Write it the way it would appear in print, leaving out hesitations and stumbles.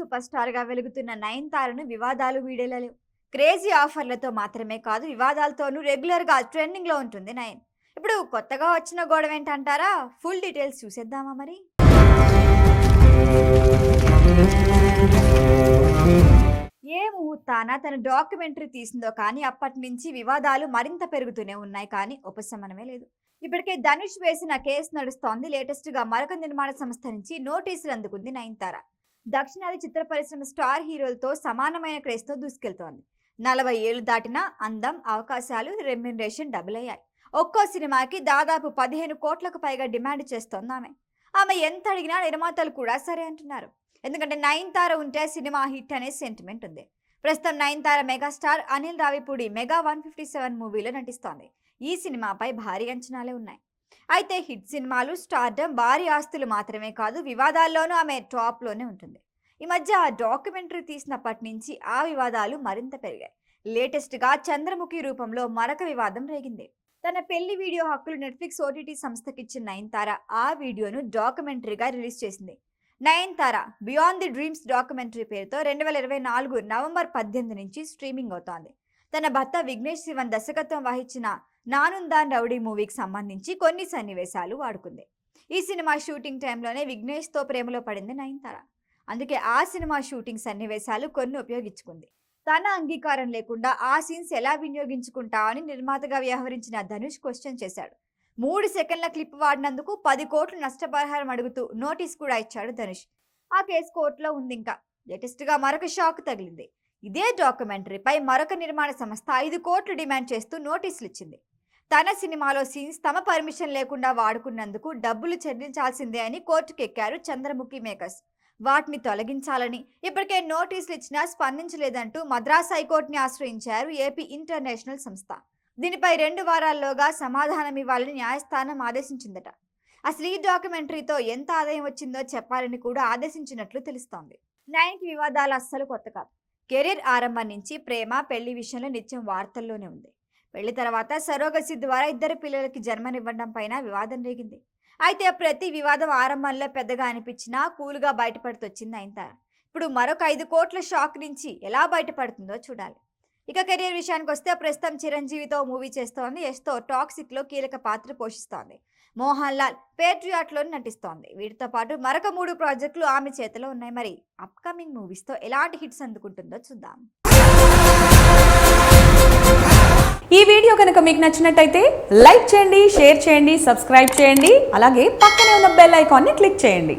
Super star గా వెలుగుతున్న నయనతారను వివాదాలు వీడేలలేవు. క్రేజీ ఆఫర్లతో మాత్రమే కాదు, వివాదాలతోనూ రెగ్యులర్ గా ట్రెండింగ్ లో ఉంటుంది నయన్. ఇప్పుడు కొత్తగా వచ్చిన గొడవ ఏంటంటారా? ఫుల్ డీటెయిల్స్ చూసేద్దామా మరి? ఏ ముహూర్తాన తన డాక్యుమెంటరీ తీసిందో కానీ అప్పటి నుంచి వివాదాలు మరింత పెరుగుతూనే ఉన్నాయి, కానీ ఉపశమనమే లేదు. ఇప్పటికే ధనుష్ వేసిన కేసు నడుస్తోంది. లేటెస్ట్ గా మరొక నిర్మాణ సంస్థ నుంచి నోటీసులు అందుకుంది నయనతార. దక్షిణాది చిత్ర పరిశ్రమ స్టార్ హీరోలతో సమానమైన క్రేజ్తో దూసుకెళ్తోంది. 40 ఏళ్లు దాటినా అందం, అవకాశాలు, రెమ్యునరేషన్ డబుల్ అయ్యాయి. ఒక్కో సినిమాకి దాదాపు 15 కోట్లకు పైగా డిమాండ్ చేస్తోంది ఆమె ఎంత అడిగినా నిర్మాతలు కూడా సరే అంటున్నారు. ఎందుకంటే నయనతార ఉంటే సినిమా హిట్ అనే సెంటిమెంట్ ఉంది. ప్రస్తుతం నయనతార మెగాస్టార్ అనిల్ రావిపూడి మెగా 157 మూవీలో నటిస్తోంది. ఈ సినిమాపై భారీ అంచనాలే ఉన్నాయి. అయితే హిట్ సినిమాలు, స్టార్డమ్, భారీ ఆస్తులు మాత్రమే కాదు, వివాదాల్లోనూ ఆమె టాప్ లోనే ఉంటుంది. ఈ మధ్య డాక్యుమెంటరీ తీసినప్పటి నుంచి ఆ వివాదాలు మరింత పెరిగాయి. లేటెస్ట్ గా చంద్రముఖి రూపంలో మరొక వివాదం రేగింది. తన పెళ్లి వీడియో హక్కులు నెట్ఫ్లిక్స్ ఓటీటీ సంస్థకి ఇచ్చిన నయనతార ఆ వీడియోను డాక్యుమెంటరీగా రిలీజ్ చేసింది. Nayanthara beyond the dreams documentary పేరుతో 2024 నవంబర్ 18 నుంచి స్ట్రీమింగ్ అవుతోంది. తన భర్త విఘ్నేష్ శివన్ దర్శకత్వం వహించిన నానుందాన్ రౌడీ మూవీకి సంబంధించి కొన్ని సన్నివేశాలు వాడుకుంది. ఈ సినిమా షూటింగ్ టైంలోనే విఘ్నేష్తో ప్రేమలో పడింది నయనతార. అందుకే ఆ సినిమా షూటింగ్ సన్నివేశాలు కొన్ని ఉపయోగించుకుంది. తన అంగీకారం లేకుండా ఆ సీన్స్ ఎలా వినియోగించుకుంటామని నిర్మాతగా వ్యవహరించిన ధనుష్ క్వశ్చన్ చేశాడు. 3 సెకండ్ల క్లిప్ వాడినందుకు 10 కోట్లు నష్టపరిహారం అడుగుతూ నోటీస్ కూడా ఇచ్చాడు ధనుష్. ఆ కేసు కోర్టులో ఉంది. ఇంకా లేటెస్ట్ గా మరొక షాక్ తగిలింది. ఇదే డాక్యుమెంటరీపై మరొక నిర్మాణ సంస్థ 5 కోట్లు డిమాండ్ చేస్తూ నోటీసులు ఇచ్చింది. తన సినిమాలో సీన్స్ తమ పర్మిషన్ లేకుండా వాడుకున్నందుకు డబ్బులు చెల్లించాల్సిందే అని కోర్టుకెక్కారు చంద్రముఖి మేకర్స్. వాటిని తొలగించాలని ఇప్పటికే నోటీసులు ఇచ్చినా స్పందించలేదంటూ మద్రాస్ హైకోర్టుని ఆశ్రయించారు ఏపీ ఇంటర్నేషనల్ సంస్థ. దీనిపై 2 వారాల్లోగా సమాధానం ఇవ్వాలని న్యాయస్థానం ఆదేశించిందట. అసలు ఈ డాక్యుమెంటరీతో ఎంత ఆదాయం వచ్చిందో చెప్పాలని కూడా ఆదేశించినట్లు తెలుస్తోంది. నయన్కి వివాదాలు అస్సలు కొత్త కాదు. కెరీర్ ఆరంభం నుంచి ప్రేమ, పెళ్లి విషయంలో నిత్యం వార్తల్లోనే ఉంది. పెళ్లి తర్వాత సరోగసి ద్వారా 2 పిల్లలకి జన్మనివ్వడం పైన వివాదం రేగింది. అయితే ప్రతి వివాదం ఆరంభంలో పెద్దగా అనిపించినా కూల్గా బయటపడుతొచ్చింది నయనతార. ఇప్పుడు మరొక 5 కోట్ల షాక్ నుంచి ఎలా బయటపడుతుందో చూడాలి. ఇక కెరీర్ విషయానికి వస్తే ప్రస్తుతం చిరంజీవితో మూవీ చేస్తోంది. యష్తో టాక్సిక్ లో కీలక పాత్ర పోషిస్తోంది. మోహన్ లాల్ పేట్రియాట్ లో నటిస్తోంది. వీటితో పాటు మరొక 3 ప్రాజెక్టులు ఆమె చేతిలో ఉన్నాయి. మరి అప్కమింగ్ మూవీస్ తో ఎలాంటి హిట్స్ అందుకుంటుందో చూద్దాం. ఈ వీడియో కనుక మీకు నచ్చినట్టయితే లైక్ చేయండి, షేర్ చేయండి, సబ్స్క్రైబ్ చేయండి. అలాగే పక్కనే ఉన్న బెల్ ఐకాన్ని క్లిక్ చేయండి.